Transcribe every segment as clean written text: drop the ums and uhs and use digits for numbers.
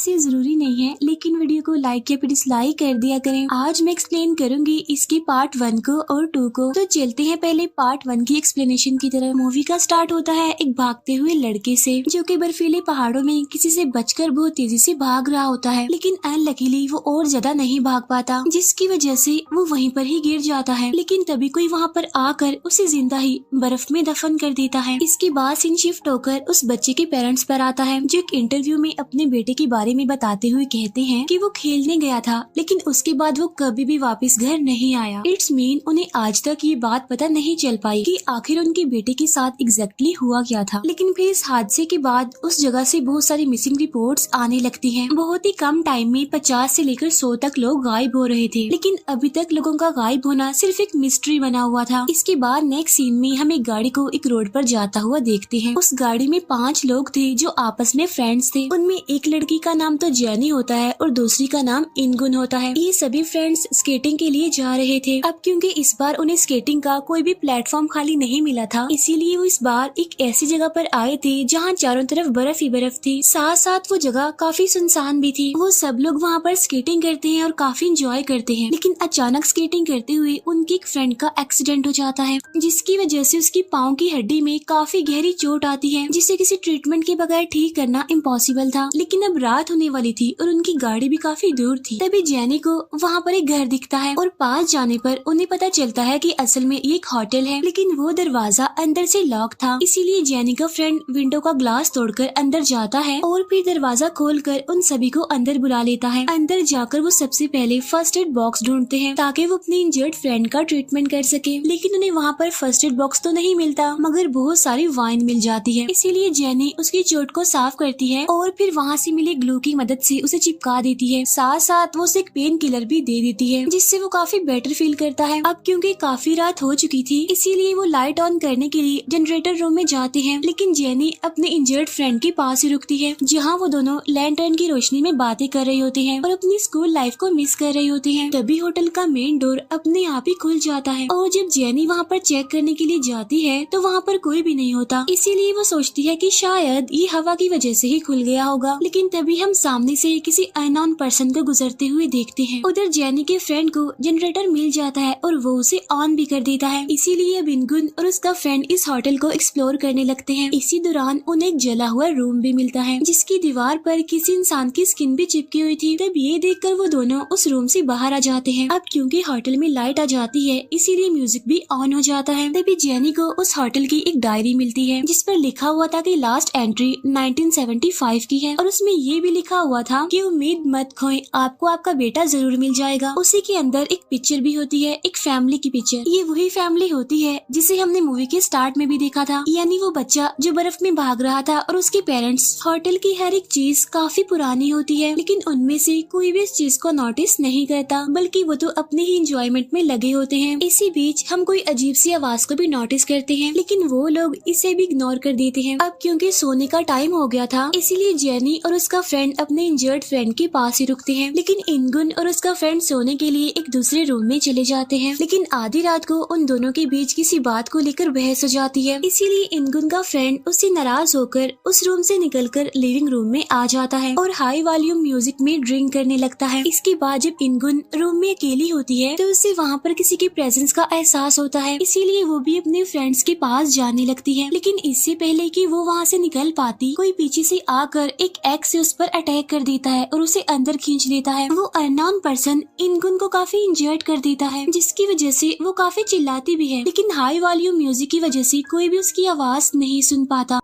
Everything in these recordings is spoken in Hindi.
वैसे जरूरी नहीं है, लेकिन वीडियो को लाइक या फिर डिसलाइक कर दिया करें। आज मैं एक्सप्लेन करूंगी इसकी पार्ट 1 को और 2 को। तो चलते हैं पहले पार्ट 1 की एक्सप्लेनेशन की तरफ। मूवी का स्टार्ट होता है एक भागते हुए लड़के से, जो कि बर्फीले पहाड़ों में किसी से बचकर बहुत तेजी से भाग रहा होता है, लेकिन अनलकीली वो और ज्यादा नहीं भाग पाता, जिसकी वजह से वो वहीं पर ही गिर जाता है। लेकिन तभी कोई वहाँ पर आकर उसे जिंदा ही बर्फ में दफन कर देता है। इसके बाद सीन शिफ्ट होकर उस बच्चे के पेरेंट्स पर आता है, जो एक इंटरव्यू में अपने बेटे के बारे में बताते हुए कहते हैं कि वो खेलने गया था, लेकिन उसके बाद वो कभी भी वापस घर नहीं आया। इट्स मीन उन्हें आज तक ये बात पता नहीं चल पाई कि आखिर उनके बेटे के साथ एग्जैक्टली हुआ क्या था। लेकिन फिर इस हादसे के बाद उस जगह से बहुत सारी मिसिंग रिपोर्ट्स आने लगती हैं। बहुत ही कम टाइम में 50 से लेकर 100 तक लोग गायब हो रहे थे, लेकिन अभी तक लोगों का गायब होना सिर्फ एक मिस्ट्री बना हुआ था। इसके बाद नेक्स्ट सीन में हम एक गाड़ी को एक रोड पर जाता हुआ देखते हैं। उस गाड़ी में 5 लोग थे जो आपस में फ्रेंड्स थे। उनमें एक लड़की का नाम तो जेनी होता है और दूसरी का नाम इनगुन होता है। ये सभी फ्रेंड्स स्केटिंग के लिए जा रहे थे। अब क्योंकि इस बार उन्हें स्केटिंग का कोई भी प्लेटफॉर्म खाली नहीं मिला था, इसीलिए वो इस बार एक ऐसी जगह पर आए थे जहाँ चारों तरफ बर्फ ही बर्फ थी। साथ साथ वो जगह काफी सुनसान भी थी। वो सब लोग वहाँ पर स्केटिंग करते हैं और काफी इंजॉय करते हैं, लेकिन अचानक स्केटिंग करते हुए उनकी एक फ्रेंड का एक्सीडेंट हो जाता है, जिसकी वजह से उसकी पाँव की हड्डी में काफी गहरी चोट आती है, जिसे किसी ट्रीटमेंट के बगैर ठीक करना इम्पॉसिबल था। लेकिन अब रात होने वाली थी और उनकी गाड़ी भी काफी दूर थी। तभी जेनी को वहाँ पर एक घर दिखता है और पास जाने पर उन्हें पता चलता है कि असल में ये एक होटल है, लेकिन वो दरवाजा अंदर से लॉक था। इसीलिए जेनी का फ्रेंड विंडो का ग्लास तोड़कर अंदर जाता है और फिर दरवाजा खोलकर उन सभी को अंदर बुला लेता है। अंदर जाकर वो सबसे पहले फर्स्ट एड बॉक्स ढूंढते हैं ताकि वो अपनी इंजर्ड फ्रेंड का ट्रीटमेंट कर सके, लेकिन उन्हें वहाँ पर फर्स्ट एड बॉक्स तो नहीं मिलता, मगर बहुत सारी वाइन मिल जाती है। इसीलिए जेनी उसकी चोट को साफ करती है और फिर वहाँ से मिले ग्लू की मदद से उसे चिपका देती है। साथ साथ वो उसे एक पेन किलर भी दे देती है, जिससे वो काफी बेटर फील करता है। अब क्योंकि काफी रात हो चुकी थी, इसीलिए वो लाइट ऑन करने के लिए जनरेटर रूम में जाते हैं, लेकिन जेनी अपने इंजर्ड फ्रेंड के पास ही रुकती है, जहाँ वो दोनों लैंटर्न की रोशनी में बातें कर रहे होते हैं और अपनी स्कूल लाइफ को मिस कर रहे होते हैं। तभी होटल का मेन डोर अपने आप ही खुल जाता है और जब जेनी वहाँ पर चेक करने के लिए जाती है तो वहाँ पर कोई भी नहीं होता। इसीलिए वो सोचती है कि शायद ये हवा की वजह से ही खुल गया होगा, लेकिन तभी हम सामने से किसी अननोन पर्सन को गुजरते हुए देखते हैं। उधर जेनी के फ्रेंड को जनरेटर मिल जाता है और वो उसे ऑन भी कर देता है। इसीलिए अब इनगुन और उसका फ्रेंड इस होटल को एक्सप्लोर करने लगते हैं। इसी दौरान उन्हें एक जला हुआ रूम भी मिलता है, जिसकी दीवार पर किसी इंसान की स्किन भी चिपकी हुई थी। तब ये देखकर वो दोनों उस रूम से बाहर आ जाते हैं। अब क्योंकि होटल में लाइट आ जाती है, इसीलिए म्यूजिक भी ऑन हो जाता है। तभी जेनी को उस होटल की एक डायरी मिलती है, जिस पर लिखा हुआ था कि लास्ट एंट्री 1975 की है और उसमें ये भी लिखा हुआ था कि उम्मीद मत खोएं, आपको आपका बेटा जरूर मिल जाएगा। उसी के अंदर एक पिक्चर भी होती है, एक फैमिली की पिक्चर। ये वही फैमिली होती है जिसे हमने मूवी के स्टार्ट में भी देखा था, यानी वो बच्चा जो बर्फ में भाग रहा था और उसके पेरेंट्स। होटल की हर एक चीज काफी पुरानी होती है, लेकिन उनमें से कोई भी इस चीज को नोटिस नहीं करता, बल्कि वो तो अपने ही एंजॉयमेंट में लगे होते हैं। इसी बीच हम कोई अजीब सी आवाज को भी नोटिस करते हैं, लेकिन वो लोग इसे भी इग्नोर कर देते हैं। अब क्योंकि सोने का टाइम हो गया था, इसीलिए जेनी और उसका फ्रेंड अपने इंजर्ड फ्रेंड के पास ही रुकते हैं, लेकिन इनगुन और उसका फ्रेंड सोने के लिए एक दूसरे रूम में चले जाते हैं। लेकिन आधी रात को उन दोनों के बीच किसी बात को लेकर बहस हो जाती है, इसीलिए इनगुन का फ्रेंड उससे नाराज होकर उस रूम से निकलकर लिविंग रूम में आ जाता है और हाई वॉल्यूम म्यूजिक में ड्रिंक करने लगता है। इसके बाद जब इनगुन रूम में अकेली होती है तो उसे वहाँ पर किसी के प्रेजेंस का एहसास होता है, इसीलिए वो भी अपने फ्रेंड्स के पास जाने लगती है। लेकिन इससे पहले कि वो वहाँ से निकल पाती, कोई पीछे से आकर एक एक्स से उस पर अटैक कर देता है और उसे अंदर खींच लेता है। वो अननोन पर्सन इनगुन को काफी इंजर्ड कर देता है, जिसकी वजह से वो काफी चिल्लाती भी है, लेकिन हाई वॉल्यूम म्यूजिक की वजह से कोई भी उसकी आवाज नहीं सुन पाता।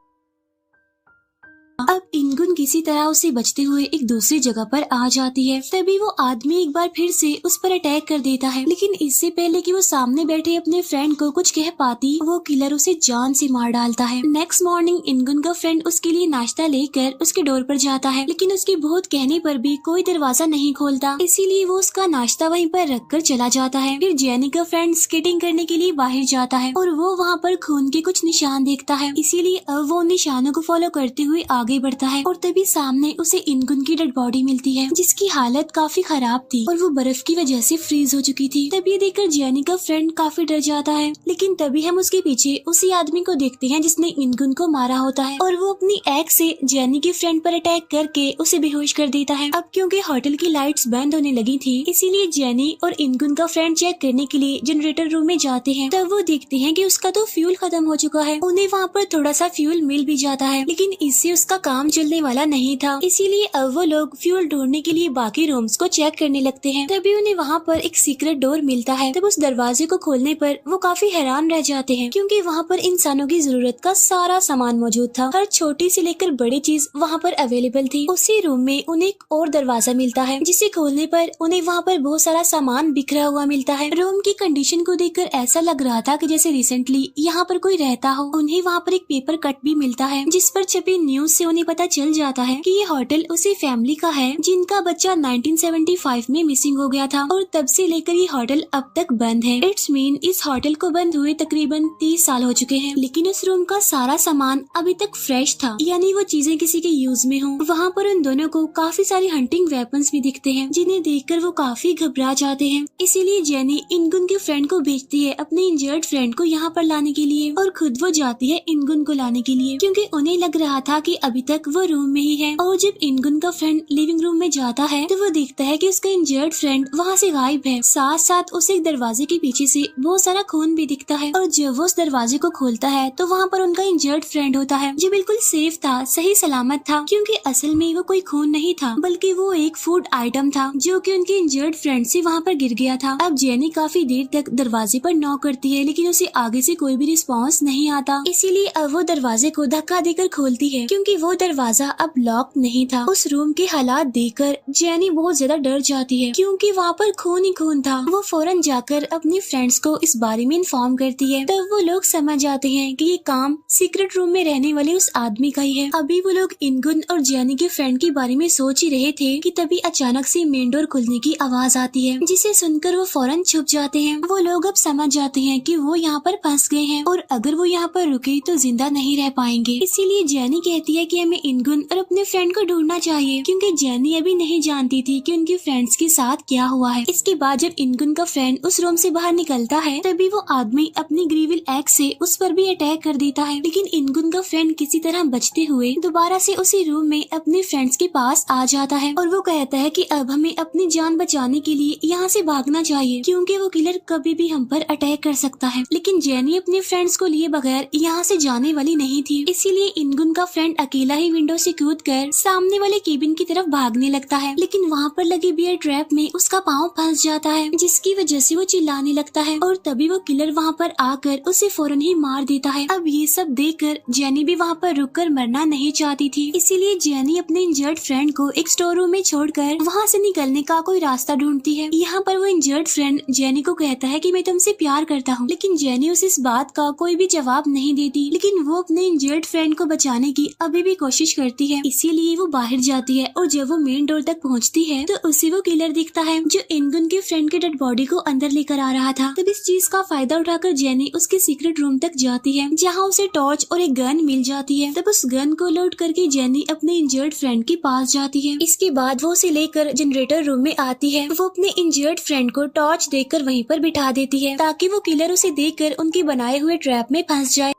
अब इनगुन किसी तरह उसे बचते हुए एक दूसरी जगह पर आ जाती है। तभी वो आदमी एक बार फिर से उस पर अटैक कर देता है, लेकिन इससे पहले कि वो सामने बैठे अपने फ्रेंड को कुछ कह पाती, वो किलर उसे जान से मार डालता है। नेक्स्ट मॉर्निंग इनगुन का फ्रेंड उसके लिए नाश्ता लेकर उसके डोर पर जाता है, लेकिन उसके बहुत कहने पर भी कोई दरवाजा नहीं खोलता, इसीलिए वो उसका नाश्ता वहीं पर रख कर चला जाता है। फिर जेनी का फ्रेंड स्केटिंग करने के लिए बाहर जाता है और वो वहाँ पर खून के कुछ निशान देखता है, इसीलिए अब वो उन निशानों को फॉलो करते हुए आगे आगे बढ़ता है और तभी सामने उसे इनगुन की डेड बॉडी मिलती है जिसकी हालत काफी खराब थी और वो बर्फ की वजह से फ्रीज हो चुकी थी। तभी ये देखकर जेनी का फ्रेंड काफी डर जाता है, लेकिन तभी हम उसके पीछे उसी आदमी को देखते हैं जिसने इनगुन को मारा होता है और वो अपनी एक्स से जेनी के फ्रेंड पर अटैक करके उसे बेहोश कर देता है। अब क्योंकि होटल की लाइट्स बंद होने लगी थी, इसीलिए जेनी और इनगुन का फ्रेंड चेक करने के लिए जनरेटर रूम में जाते हैं। तब वो देखते हैं कि उसका तो फ्यूल खत्म हो चुका है। उन्हें वहाँ पर थोड़ा सा फ्यूल मिल भी जाता है, लेकिन इससे उसका काम चलने वाला नहीं था। इसीलिए अब वो लोग फ्यूल ढूंढने के लिए बाकी रूम्स को चेक करने लगते हैं। तभी उन्हें वहाँ पर एक सीक्रेट डोर मिलता है। तब उस दरवाजे को खोलने पर वो काफी हैरान रह जाते हैं, क्योंकि वहाँ पर इंसानों की जरूरत का सारा सामान मौजूद था। हर छोटी से लेकर बड़ी चीज वहाँ पर अवेलेबल थी। उसी रूम में उन्हें एक और दरवाजा मिलता है, जिसे खोलने पर उन्हें वहाँ पर बहुत सारा सामान बिखरा हुआ मिलता है। रूम की कंडीशन को देखकर ऐसा लग रहा था कि जैसे रिसेंटली यहाँ पर कोई रहता हो। उन्हें वहाँ पर एक पेपर कट भी मिलता है, जिस पर छपी न्यूज से उन्हें पता चल जाता है कि ये होटल उसी फैमिली का है जिनका बच्चा 1975 में मिसिंग हो गया था और तब से लेकर ये होटल अब तक बंद है। इट्स मीन इस होटल को बंद हुए तकरीबन 30 साल हो चुके हैं, लेकिन उस रूम का सारा सामान अभी तक फ्रेश था, यानी वो चीजें किसी के यूज में हो। वहाँ पर उन दोनों को काफी सारी हंटिंग वेपन्स भी दिखते हैं, जिन्हें देखकर वो काफी घबरा जाते हैं। इसीलिए जेनी इनगुन के फ्रेंड को भेजती है अपने इंजर्ड फ्रेंड को यहाँ पर लाने के लिए और खुद वो जाती है इनगुन को लाने के लिए, क्योंकि उन्हें लग रहा था कि अभी तक वो रूम में ही है। और जब इनगुन का फ्रेंड लिविंग रूम में जाता है तो वो देखता है कि उसका इंजर्ड फ्रेंड वहाँ से गायब है। साथ साथ उसे एक दरवाजे के पीछे से बहुत सारा खून भी दिखता है और जब वो उस दरवाजे को खोलता है तो वहाँ पर उनका इंजर्ड फ्रेंड होता है, जो बिल्कुल सेफ था, सही सलामत था, क्योंकि असल में वो कोई खून नहीं था बल्कि वो एक फूड आइटम था जो कि उनके इंजर्ड फ्रेंड से वहाँ पर गिर गया था। अब जेनी काफी देर तक दरवाजे पर नॉक करती है, लेकिन उसे आगे से कोई भी रिस्पॉन्स नहीं आता। इसीलिए अब वो दरवाजे को धक्का देकर खोलती है, क्योंकि वो दरवाजा अब लॉक नहीं था। उस रूम के हालात देखकर जेनी बहुत ज्यादा डर जाती है, क्योंकि वहाँ पर खून ही खून था। वो फौरन जाकर अपने फ्रेंड्स को इस बारे में इन्फॉर्म करती है। तब वो लोग समझ जाते हैं कि ये काम सीक्रेट रूम में रहने वाले उस आदमी का ही है। अभी वो लोग इनगुन और जेनी के फ्रेंड के बारे में सोच ही रहे थे कि तभी अचानक से मेन डोर खुलने की आवाज आती है, जिसे सुनकर वो फौरन छुप जाते हैं। वो लोग अब समझ जाते हैं कि वो यहाँ पर फंस गए हैं और अगर वो यहाँ पर रुके तो जिंदा नहीं रह पाएंगे। इसीलिए जेनी कहती है कि हमें इनगुन और अपने फ्रेंड को ढूंढना चाहिए, क्योंकि जेनी अभी नहीं जानती थी कि उनके फ्रेंड्स के साथ क्या हुआ है। इसके बाद जब इनगुन का फ्रेंड उस रूम से बाहर निकलता है तभी वो आदमी अपनी ग्रीविल एक्स से उस पर भी अटैक कर देता है, लेकिन इनगुन का फ्रेंड किसी तरह बचते हुए दोबारा से उसी रूम में अपने फ्रेंड्स के पास आ जाता है और वो कहता है कि अब हमें अपनी जान बचाने के लिए यहाँ से भागना चाहिए, क्योंकि वो किलर कभी भी हम पर अटैक कर सकता है। लेकिन जेनी अपने फ्रेंड्स को लिए बगैर यहाँ से जाने वाली नहीं थी, इसीलिए इनगुन का फ्रेंड अकेला ही विंडो से कूदकर सामने वाले केबिन की तरफ भागने लगता है, लेकिन वहाँ पर लगी बियर ट्रैप में उसका पाँव फंस जाता है, जिसकी वजह से वो चिल्लाने लगता है और तभी वो किलर वहाँ पर आकर उसे फौरन ही मार देता है। अब ये सब देखकर जेनी भी वहाँ पर रुककर मरना नहीं चाहती थी, इसीलिए जेनी अपने इंजर्ड फ्रेंड को एक स्टोर रूम में छोड़कर वहाँ से निकलने का कोई रास्ता ढूंढती है। यहाँ पर वो इंजर्ड फ्रेंड जेनी को कहता है कि मैं तुमसे प्यार करता हूँ, लेकिन जेनी उसे इस बात का कोई भी जवाब नहीं देती, लेकिन वो अपने इंजर्ड फ्रेंड को बचाने की अभी भी कोशिश करती है। इसीलिए वो बाहर जाती है और जब वो मेन डोर तक पहुँचती है तो उसे वो किलर दिखता है जो इनगुन के फ्रेंड के डेड बॉडी को अंदर लेकर आ रहा था। तब इस चीज का फायदा उठाकर जेनी उसके सीक्रेट रूम तक जाती है, जहाँ उसे टॉर्च और एक गन मिल जाती है। तब उस गन को लोड करके जेनी अपने इंजर्ड फ्रेंड के पास जाती है। इसके बाद वो उसे लेकर जनरेटर रूम में आती है। वो अपने इंजर्ड फ्रेंड को टॉर्च देकर वहीं पर बिठा देती है, ताकि वो किलर उसे देखकर उनके बनाए हुए ट्रैप में फंस जाए।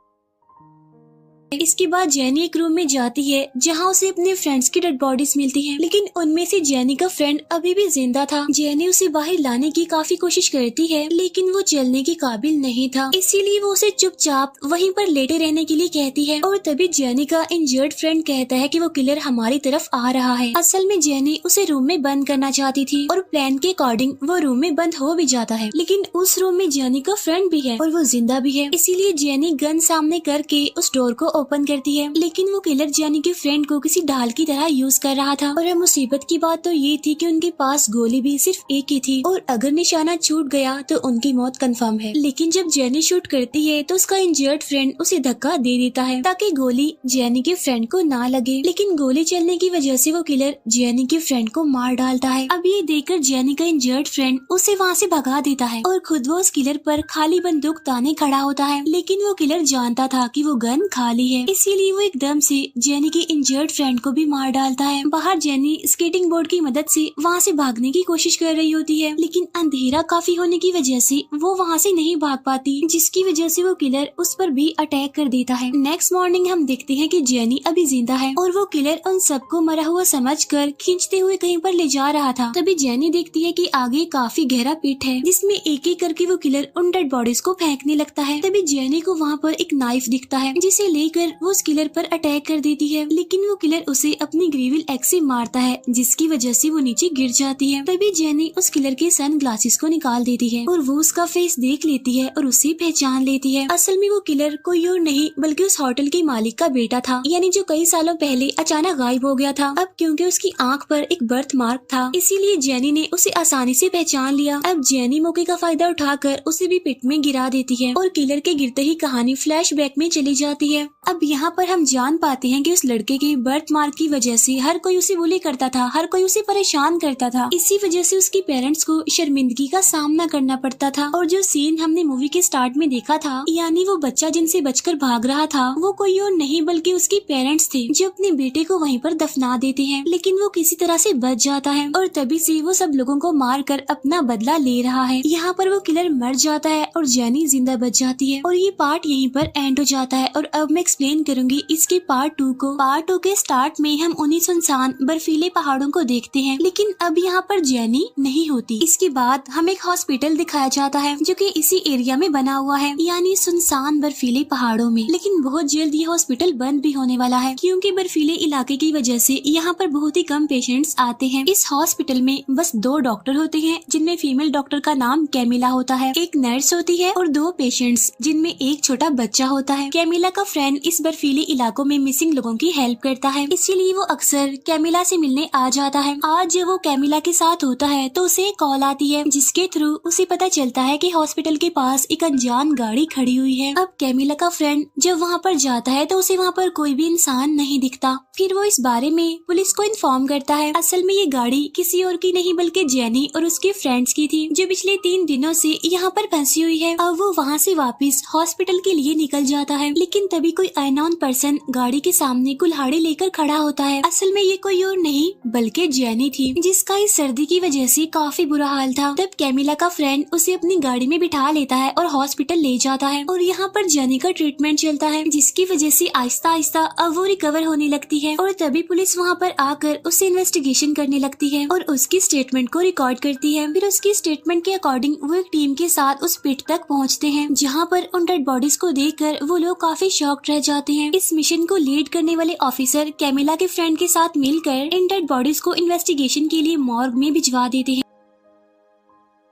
इसके बाद जेनी एक रूम में जाती है जहाँ उसे अपने फ्रेंड्स की डेड बॉडीज मिलती हैं, लेकिन उनमें से जेनी का फ्रेंड अभी भी जिंदा था। जेनी उसे बाहर लाने की काफी कोशिश करती है, लेकिन वो चलने के काबिल नहीं था, इसीलिए वो उसे चुपचाप वहीं पर लेटे रहने के लिए कहती है। और तभी जेनी का इंजर्ड फ्रेंड कहता है कि वो किलर हमारी तरफ आ रहा है। असल में जेनी उसे रूम में बंद करना चाहती थी और प्लान के अकॉर्डिंग वो रूम में बंद हो भी जाता है, लेकिन उस रूम में जेनी का फ्रेंड भी है और वो जिंदा भी है। इसीलिए जेनी गन सामने करके उस डोर को ओपन करती है, लेकिन वो किलर जेनी के फ्रेंड को किसी ढाल की तरह यूज कर रहा था। और मुसीबत की बात तो ये थी कि उनके पास गोली भी सिर्फ एक ही थी और अगर निशाना छूट गया तो उनकी मौत कंफर्म है। लेकिन जब जेनी शूट करती है तो उसका इंजर्ड फ्रेंड उसे धक्का दे देता है ताकि गोली जेनी के फ्रेंड को ना लगे, लेकिन गोली चलने की वजह से वो किलर जेनी के फ्रेंड को मार डालता है। अब ये देखकर जेनी का इंजर्ड फ्रेंड उसे वहाँ से भगा देता है और खुद वो उस किलर पर खाली बंदूक ताने खड़ा होता है, लेकिन वो किलर जानता था कि वो गन खाली जाती है, इसीलिए वो एकदम से जेनी की इंजर्ड फ्रेंड को भी मार डालता है। बाहर जेनी स्केटिंग बोर्ड की मदद से वहाँ से भागने की कोशिश कर रही होती है, लेकिन अंधेरा काफी होने की वजह से वो वहाँ से नहीं भाग पाती, जिसकी वजह से वो किलर उस पर भी अटैक कर देता है। नेक्स्ट मॉर्निंग हम देखते हैं कि जेनी अभी जिंदा है और वो किलर उन सबको मरा हुआ समझकर खींचते हुए कहीं पर ले जा रहा था। तभी जेनी देखती है कि आगे काफी गहरा पिट है, जिसमें एक एक करके वो किलर उन डेड बॉडीज को फेंकने लगता है। तभी जेनी को वहाँ पर एक नाइफ दिखता है, जिसे लेकर वो उस किलर पर अटैक कर देती है, लेकिन वो किलर उसे अपनी ग्रीविल एक्स से मारता है, जिसकी वजह से वो नीचे गिर जाती है। तभी जेनी उस किलर के सन ग्लासेस को निकाल देती है और वो उसका फेस देख लेती है और उसे पहचान लेती है। असल में वो किलर कोई और नहीं बल्कि उस होटल के मालिक का बेटा था, यानी जो कई सालों पहले अचानक गायब हो गया था। अब क्योंकि उसकी आंख पर एक बर्थ मार्क था, इसीलिए जेनी ने उसे आसानी से पहचान लिया। अब जेनी मौके का फायदा उठाकर उसे भी पिट में गिरा देती है और किलर के गिरते ही कहानी फ्लैशबैक में चली जाती है। अब यहाँ पर हम जान पाते हैं कि उस लड़के के बर्थ मार्क की वजह से हर कोई उसे बुली करता था, हर कोई उसे परेशान करता था। इसी वजह से उसके पेरेंट्स को शर्मिंदगी का सामना करना पड़ता था। और जो सीन हमने मूवी के स्टार्ट में देखा था, यानी वो बच्चा जिनसे बचकर भाग रहा था, वो कोई और नहीं बल्कि उसके पेरेंट्स थे, जो अपने बेटे को वहीं पर दफना देते हैं, लेकिन वो किसी तरह से बच जाता है और तभी से वो सब लोगों को मार कर अपना बदला ले रहा है। यहाँ पर वो किलर मर जाता है और जेनी जिंदा बच जाती है और ये पार्ट यहीं पर एंड हो जाता है। और अब मैं एक्सप्लेन करूंगी इसके पार्ट 2 को। पार्ट 2 के स्टार्ट में हम उन्हीं सुनसान बर्फीले पहाड़ों को देखते हैं, लेकिन अब यहाँ पर जेनी नहीं होती। इसके बाद हमें एक हॉस्पिटल दिखाया जाता है जो कि इसी एरिया में बना हुआ है, यानी सुनसान बर्फीले पहाड़ों में। लेकिन बहुत जल्द ये हॉस्पिटल बंद भी होने वाला है, क्योंकि बर्फीले इलाके की वजह से यहाँ पर बहुत ही कम पेशेंट्स आते हैं। इस हॉस्पिटल में बस 2 डॉक्टर होते हैं, जिनमें फीमेल डॉक्टर का नाम कैमिला होता है, एक नर्स होती है और 2 पेशेंट्स, जिनमें एक छोटा बच्चा होता है। कैमिला का फ्रेंड इस बर्फीले इलाकों में मिसिंग लोगों की हेल्प करता है, इसीलिए वो अक्सर कैमिला से मिलने आ जाता है। आज जब वो कैमिला के साथ होता है तो उसे कॉल आती है, जिसके थ्रू उसे पता चलता है कि हॉस्पिटल के पास एक अनजान गाड़ी खड़ी हुई है। अब कैमिला का फ्रेंड जब वहाँ पर जाता है तो उसे वहाँ पर कोई भी इंसान नहीं दिखता। फिर वो इस बारे में पुलिस को इन्फॉर्म करता है। असल में ये गाड़ी किसी और की नहीं बल्कि जेनी और उसके फ्रेंड्स की थी, जो पिछले 3 दिनों से यहाँ पर फंसी हुई है। अब वो वहाँ से वापस हॉस्पिटल के लिए निकल जाता है, लेकिन तभी कोई अननोन पर्सन गाड़ी के सामने कुल्हाड़ी लेकर खड़ा होता है। असल में ये कोई और नहीं बल्कि जेनी थी, जिसका इस सर्दी की वजह से काफी बुरा हाल था। तब कैमिला का फ्रेंड उसे अपनी गाड़ी में बिठा लेता है और हॉस्पिटल ले जाता है और यहाँ पर जेनी का ट्रीटमेंट चलता है, जिसकी वजह से आहिस्ता आहिस्ता अब वो रिकवर होने लगती है। और तभी पुलिस वहाँ पर आकर उससे इन्वेस्टिगेशन करने लगती है और उसकी स्टेटमेंट को रिकॉर्ड करती है। फिर उसकी स्टेटमेंट के अकॉर्डिंग वो एक टीम के साथ उस पिट तक पहुँचते हैं, जहाँ पर उन डेड बॉडीज को देखकर वो लोग काफी शॉक्ड रह जाते हैं। इस मिशन को लीड करने वाले ऑफिसर कैमिला के फ्रेंड के साथ मिलकर इन डेड बॉडीज को इन्वेस्टिगेशन के लिए मॉर्ग में भिजवा देते हैं।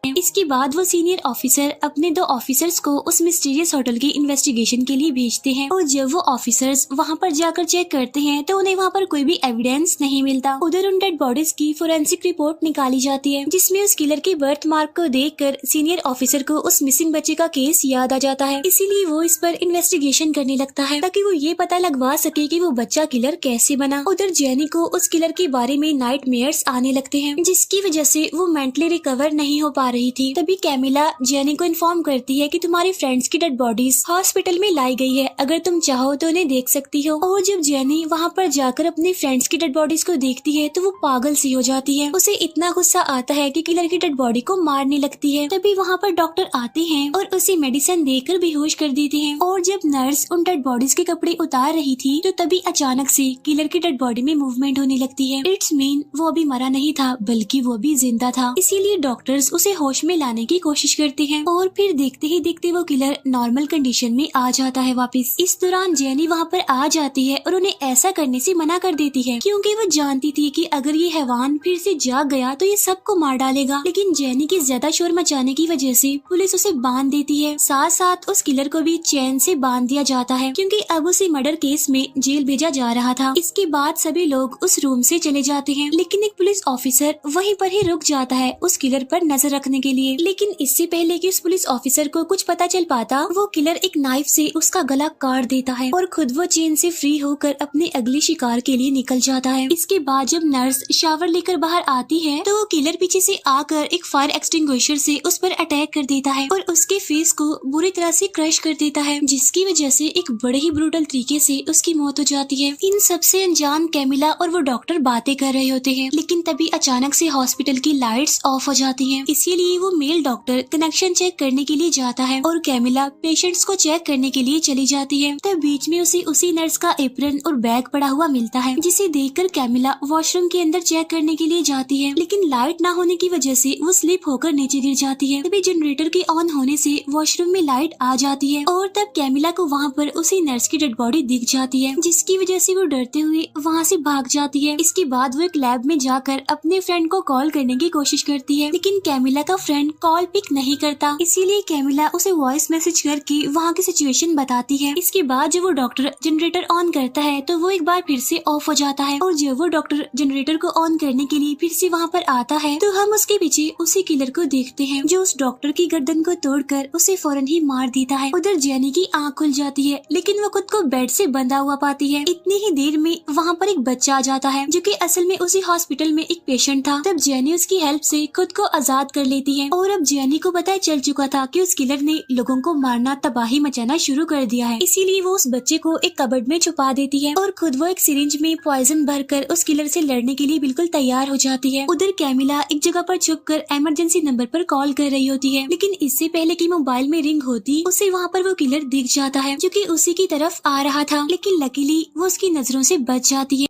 इसके बाद वो सीनियर ऑफिसर अपने 2 ऑफिसर्स को उस मिस्टीरियस होटल की इन्वेस्टिगेशन के लिए भेजते हैं और जब वो ऑफिसर्स वहाँ पर जाकर चेक करते हैं तो उन्हें वहाँ पर कोई भी एविडेंस नहीं मिलता। उधर उन डेड बॉडीज की फोरेंसिक रिपोर्ट निकाली जाती है, जिसमें उस किलर के बर्थ मार्क को देखकर सीनियर ऑफिसर को उस मिसिंग बच्चे का केस याद आ जाता है। इसीलिए वो इस पर इन्वेस्टिगेशन करने लगता है ताकि वो ये पता लगवा सके कि वो बच्चा किलर कैसे बना। उधर जेनी को उस किलर के बारे में नाइटमेयर्स आने लगते हैं, जिसकी वजह से वो मेंटली रिकवर नहीं हो पा रही थी। तभी कैमिला जेनी को इन्फॉर्म करती है कि तुम्हारे फ्रेंड्स की डेड बॉडीज हॉस्पिटल में लाई गई है, अगर तुम चाहो तो उन्हें देख सकती हो। और जब जेनी वहाँ पर जाकर अपने फ्रेंड्स की डेड बॉडीज को देखती है तो वो पागल सी हो जाती है। उसे इतना गुस्सा आता है कि किलर की डेड बॉडी को मारने लगती है। तभी वहाँ पर डॉक्टर आते हैं और उसे मेडिसिन देकर बेहोश कर देते हैं। और जब नर्स उन डेड बॉडीज के कपड़े उतार रही थी तो तभी अचानक से किलर की डेड बॉडी में मूवमेंट होने लगती है। इट्स मीन वो अभी मरा नहीं था बल्कि वो भी जिंदा था। इसीलिए डॉक्टर्स उसे होश में लाने की कोशिश करते हैं और फिर देखते ही देखते वो किलर नॉर्मल कंडीशन में आ जाता है वापस। इस दौरान जेनी वहाँ पर आ जाती है और उन्हें ऐसा करने से मना कर देती है, क्योंकि वो जानती थी कि अगर ये हैवान फिर से जाग गया तो ये सबको मार डालेगा। लेकिन जेनी की ज्यादा शोर मचाने की वजह से पुलिस उसे बांध देती है। साथ साथ उस किलर को भी चैन से बांध दिया जाता है, क्योंकि अब उसे मर्डर केस में जेल भेजा जा रहा था। इसके बाद सभी लोग उस रूम से चले जाते हैं, लेकिन एक पुलिस ऑफिसर वहीं पर ही रुक जाता है उस किलर पर नजर रखने के लिए। लेकिन इससे पहले कि उस पुलिस ऑफिसर को कुछ पता चल पाता, वो किलर एक नाइफ से उसका गला काट देता है और खुद वो चेन से फ्री होकर अपने अगले शिकार के लिए निकल जाता है। इसके बाद जब नर्स शावर लेकर बाहर आती है तो वो किलर पीछे से आकर एक फायर एक्सटिंग्विशर से उस पर अटैक कर देता है और उसके फेस को बुरी तरह से क्रश कर देता है, जिसकी वजह से एक बड़े ही ब्रूटल तरीके से उसकी मौत हो जाती है। इन सबसे अनजान कैमिला और वो डॉक्टर बातें कर रहे होते हैं, लेकिन तभी अचानक से हॉस्पिटल की लाइट्स ऑफ हो जाती हैं। इसीलिए वो मेल डॉक्टर कनेक्शन चेक करने के लिए जाता है और कैमिला पेशेंट्स को चेक करने के लिए चली जाती है। तब बीच में उसे उसी नर्स का एप्रन और बैग पड़ा हुआ मिलता है, जिसे देखकर कैमिला वॉशरूम के अंदर चेक करने के लिए जाती है, लेकिन लाइट ना होने की वजह से वो स्लिप होकर नीचे गिर जाती है। तभी जनरेटर के ऑन होने से वॉशरूम में लाइट आ जाती है और तब कैमिला को वहाँ पर उसी नर्स की डेड बॉडी दिख जाती है, जिसकी वजह से वो डरते हुए वहाँ से भाग जाती है। इसके बाद वो एक लैब में जाकर अपने फ्रेंड को कॉल करने की कोशिश करती है, लेकिन कैमिला का फ्रेंड कॉल पिक नहीं करता। इसीलिए कैमिला उसे वॉइस मैसेज करके वहाँ की सिचुएशन बताती है। इसके बाद जब वो डॉक्टर जनरेटर ऑन करता है तो वो एक बार फिर से ऑफ हो जाता है और जब वो डॉक्टर जनरेटर को ऑन करने के लिए फिर से वहाँ पर आता है तो हम उसके पीछे उसी किलर को देखते हैं, जो उस डॉक्टर की गर्दन को तोड़कर उसे फौरन ही मार देता है। उधर जेनी की आंख खुल जाती है, लेकिन वो खुद को बेड से बंधा हुआ पाती है। इतनी ही देर में वहाँ पर एक बच्चा आ जाता है, जो कि असल में उसी हॉस्पिटल में एक पेशेंट था। तब जेनी उसकी हेल्प से खुद को आजाद कर लेती है और अब जेनी को पता चल चुका था कि उस किलर ने लोगों को मारना, तबाही मचाना शुरू कर दिया है। इसीलिए वो उस बच्चे को एक कबर्ड में छुपा देती है और खुद वो एक सिरिंज में पॉइजन भरकर उस किलर से लड़ने के लिए बिल्कुल तैयार हो जाती है। उधर कैमिला एक जगह पर छुपकर इमरजेंसी नंबर पर कॉल कर रही होती है, लेकिन इससे पहले कि मोबाइल में रिंग होती उसे वहाँ पर वो किलर दिख जाता है, जो कि उसी की तरफ आ रहा था, लेकिन लकीली वो उसकी नजरों से बच जाती है।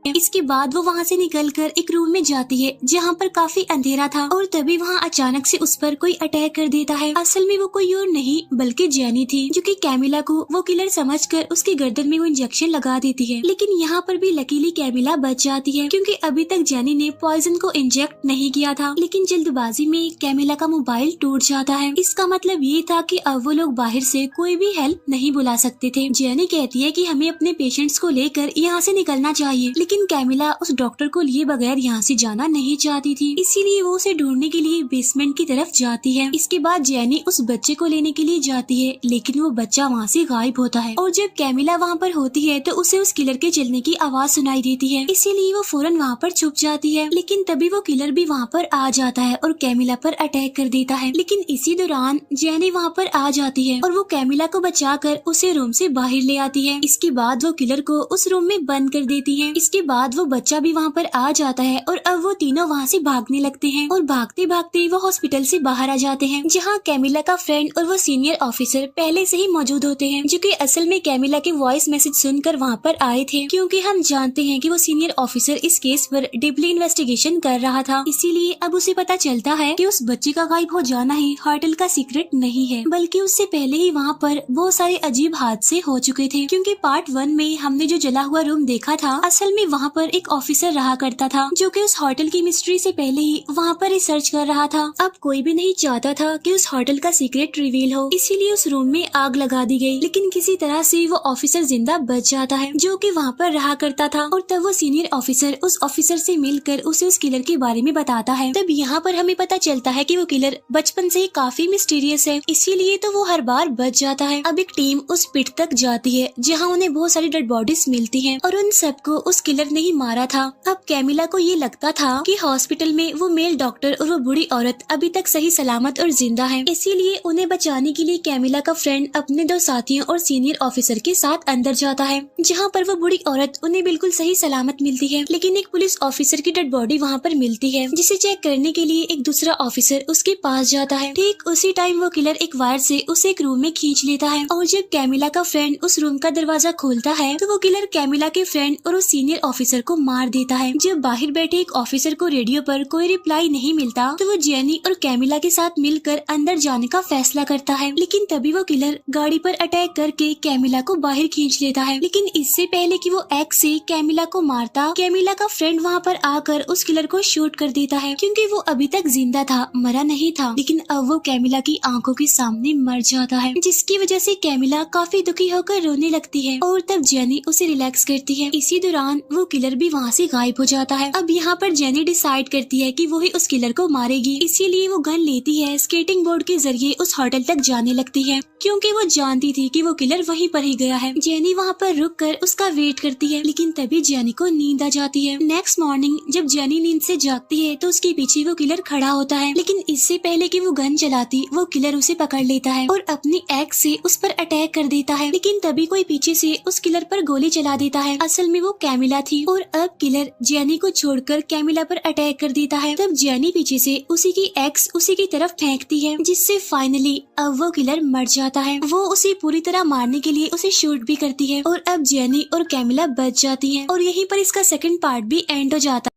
इसके बाद वो वहाँ से निकलकर एक रूम में जाती है जहाँ पर काफी अंधेरा था और तभी वहाँ अचानक से उस पर कोई अटैक कर देता है। असल में वो कोई और नहीं बल्कि जेनी थी, जो कि कैमिला को वो किलर समझकर उसके गर्दन में वो इंजेक्शन लगा देती है। लेकिन यहाँ पर भी लकीली कैमिला बच जाती है, क्योंकि अभी तक जेनी ने पॉइजन को इंजेक्ट नहीं किया था। लेकिन जल्दबाजी में कैमिला का मोबाइल टूट जाता है। इसका मतलब ये था कि अब वो लोग बाहर से कोई भी हेल्प नहीं बुला सकते थे। जेनी कहती है कि हमें अपने पेशेंट्स को लेकर यहाँ से निकलना चाहिए, लेकिन कैमिला उस डॉक्टर को लिए बगैर यहाँ से जाना नहीं चाहती थी। इसीलिए वो उसे ढूंढने के लिए बेसमेंट की तरफ जाती है। इसके बाद जेनी उस बच्चे को लेने के लिए जाती है, लेकिन वो बच्चा वहाँ से गायब होता है और जब कैमिला वहाँ पर होती है तो उसे उस किलर के चलने की आवाज सुनाई देती है। इसीलिए वो फौरन वहाँ पर छुप जाती है, लेकिन तभी वो किलर भी वहाँ पर आ जाता है और कैमिला पर अटैक कर देता है। लेकिन इसी दौरान जेनी वहाँ पर आ जाती है और वो कैमिला को बचाकर उसे रूम से बाहर ले आती है। इसके बाद वो किलर को उस रूम में बंद कर देती है। इसके बाद वो बच्चा भी वहाँ पर आ जाता है और अब वो तीनों वहाँ से भागने लगते हैं और भागते भागते वो हॉस्पिटल से बाहर आ जाते हैं, जहाँ कैमिला का फ्रेंड और वो सीनियर ऑफिसर पहले से ही मौजूद होते हैं, जो कि असल में कैमिला के वॉइस मैसेज सुनकर वहाँ पर आए थे, क्योंकि हम जानते हैं कि वो सीनियर ऑफिसर इस केस पर डीपली इन्वेस्टिगेशन कर रहा था। इसीलिए अब उसे पता चलता है कि उस बच्चे का गायब हो जाना ही होटल का सीक्रेट नहीं है, बल्कि उससे पहले ही वहाँ पर बहुत सारे अजीब हादसे हो चुके थे। क्योंकि पार्ट 1 में हमने जो जला हुआ रूम देखा था, असल में वहाँ पर एक ऑफिसर रहा करता था, जो कि उस होटल की मिस्ट्री से पहले ही वहाँ पर रिसर्च कर रहा था। अब कोई भी नहीं चाहता था कि उस होटल का सीक्रेट रिवील हो, इसीलिए उस रूम में आग लगा दी गई। लेकिन किसी तरह से वो ऑफिसर जिंदा बच जाता है, जो कि वहाँ पर रहा करता था। और तब वो सीनियर ऑफिसर उस ऑफिसर से मिलकर उसे उस किलर के बारे में बताता है। तब यहाँ पर हमें पता चलता है कि वो किलर बचपन से ही काफी मिस्टीरियस है, इसीलिए तो वो हर बार बच जाता है। अब एक टीम उस पिट तक जाती है, जहाँ उन्हें बहुत सारी डेड बॉडीज मिलती है और उन सबको उस किलर ने ही मारा था। अब कैमिला को ये लगता था कि हॉस्पिटल में वो मेल डॉक्टर और वो बूढ़ी औरत अभी तक सही सलामत और जिंदा है, इसीलिए उन्हें बचाने के लिए कैमिला का फ्रेंड अपने 2 साथियों और सीनियर ऑफिसर के साथ अंदर जाता है, जहाँ पर वो बूढ़ी औरत उन्हें बिल्कुल सही सलामत मिलती है। लेकिन एक पुलिस ऑफिसर की डेड बॉडी वहाँ पर मिलती है, जिसे चेक करने के लिए एक दूसरा ऑफिसर उसके पास जाता है। ठीक उसी टाइम वो किलर एक वायर से उसे एक रूम में खींच लेता है और जब कैमिला का फ्रेंड उस रूम का दरवाजा खोलता है तो वो किलर कैमिला के फ्रेंड और उस सीनियर ऑफिसर को मार देता है। जब बाहर बैठे एक ऑफिसर को रेडियो पर कोई रिप्लाई नहीं मिलता तो वो जेनी और कैमिला के साथ मिलकर अंदर जाने का फैसला करता है। लेकिन तभी वो किलर गाड़ी पर अटैक करके कैमिला को बाहर खींच लेता है। लेकिन इससे पहले कि वो एक्स से कैमिला को मारता, कैमिला का फ्रेंड वहाँ पर आकर उस किलर को शूट कर देता है, क्योंकि वो अभी तक जिंदा था, मरा नहीं था। लेकिन अब वो कैमिला की आंखों के सामने मर जाता है, जिसकी वजह से कैमिला काफी दुखी होकर रोने लगती है और तब जेनी उसे रिलैक्स करती है। इसी दौरान वो किलर भी वहाँ से गायब हो जाता है। अब यहाँ पर जेनी डिसाइड करती है कि वो ही उस किलर को मारेगी, इसीलिए वो गन लेती है, स्केटिंग बोर्ड के जरिए उस होटल तक जाने लगती है, क्योंकि वो जानती थी कि वो किलर वहीं पर ही गया है। जेनी वहाँ पर रुक कर उसका वेट करती है, लेकिन तभी जेनी को नींद आ जाती है। नेक्स्ट मॉर्निंग जब जेनी नींद से जागती है तो उसके पीछे वो किलर खड़ा होता है, लेकिन इससे पहले कि वो गन चलाती वो किलर उसे पकड़ लेता है और अपनी एक्स से उस पर अटैक कर देता है। लेकिन तभी कोई पीछे से उस किलर पर गोली चला देता है। असल में वो कैमिला थी और अब किलर जेनी को छोड़कर कैमिला पर अटैक कर देता है। तब जेनी पीछे से उसी की एक्स उसी की तरफ फेंकती है, जिससे फाइनली अब वो किलर मर जाता है। वो उसे पूरी तरह मारने के लिए उसे शूट भी करती है और अब जेनी और कैमिला बच जाती है और यहीं पर इसका सेकंड पार्ट भी एंड हो जाता है।